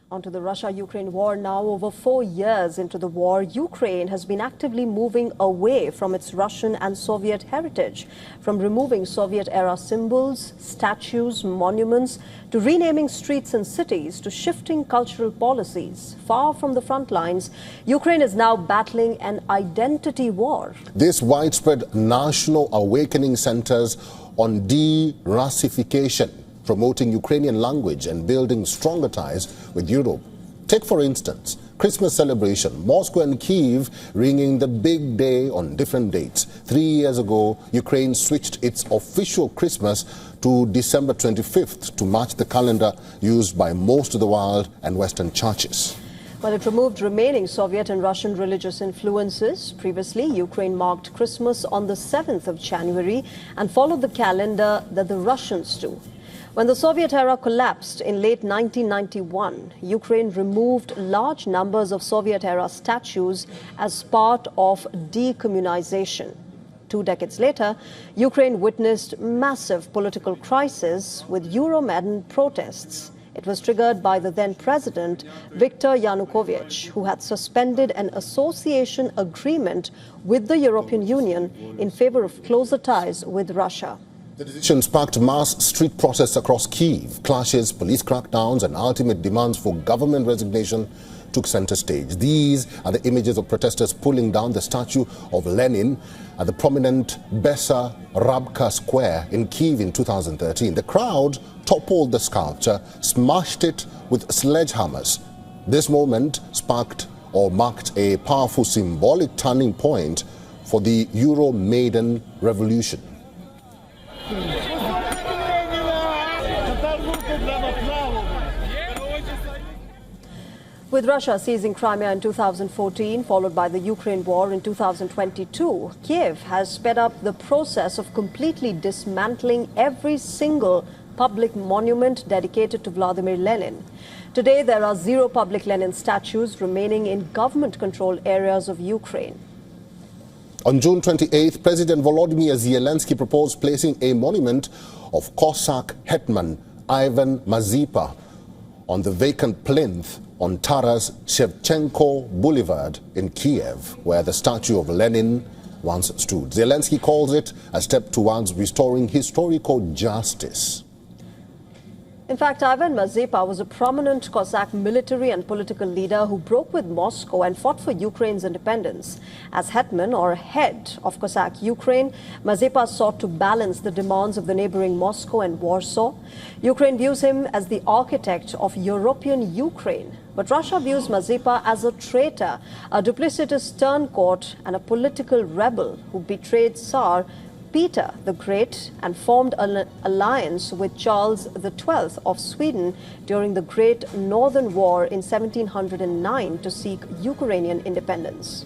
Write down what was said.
Onto the Russia-Ukraine war now. Over 4 years into the war, Ukraine has been actively moving away from its Russian and Soviet heritage, from removing Soviet-era symbols, statues, monuments, to renaming streets and cities, to shifting cultural policies. Far from the front lines, Ukraine is now battling an identity war. This widespread national awakening centers on de-Russification, promoting Ukrainian language and building stronger ties with Europe. Take, for instance, Christmas celebration. Moscow and Kyiv ringing the big day on different dates. 3 years ago, Ukraine switched its official Christmas to December 25th to match the calendar used by most of the world and Western churches. Well, it removed remaining Soviet and Russian religious influences. Previously, Ukraine marked Christmas on the 7th of January and followed the calendar that the Russians do. When the Soviet era collapsed in late 1991, Ukraine removed large numbers of Soviet-era statues as part of decommunization. 2 decades later, Ukraine witnessed massive political crisis with Euromaidan protests. It was triggered by the then president, Viktor Yanukovych, who had suspended an association agreement with the European Union in favor of closer ties with Russia. The decision sparked mass street protests across Kyiv. Clashes, police crackdowns and ultimate demands for government resignation took center stage. These are the images of protesters pulling down the statue of Lenin at the prominent Bessarabka Square in Kyiv in 2013. The crowd toppled the sculpture, smashed it with sledgehammers. This moment marked a powerful symbolic turning point for the Euromaidan revolution. With Russia seizing Crimea in 2014, followed by the Ukraine war in 2022, Kyiv has sped up the process of completely dismantling every single public monument dedicated to Vladimir Lenin. Today, there are 0 public Lenin statues remaining in government-controlled areas of Ukraine. On June 28th, President Volodymyr Zelensky proposed placing a monument of Cossack hetman Ivan Mazepa on the vacant plinth on Taras Shevchenko Boulevard in Kyiv, where the statue of Lenin once stood. Zelensky calls it a step towards restoring historical justice. In fact, Ivan Mazepa was a prominent Cossack military and political leader who broke with Moscow and fought for Ukraine's independence. As hetman, or head of Cossack Ukraine, Mazepa sought to balance the demands of the neighboring Moscow and Warsaw. Ukraine views him as the architect of European Ukraine. But Russia views Mazepa as a traitor, a duplicitous turncoat and a political rebel who betrayed Tsar Peter the Great and formed an alliance with Charles XII of Sweden during the Great Northern War in 1709 to seek Ukrainian independence.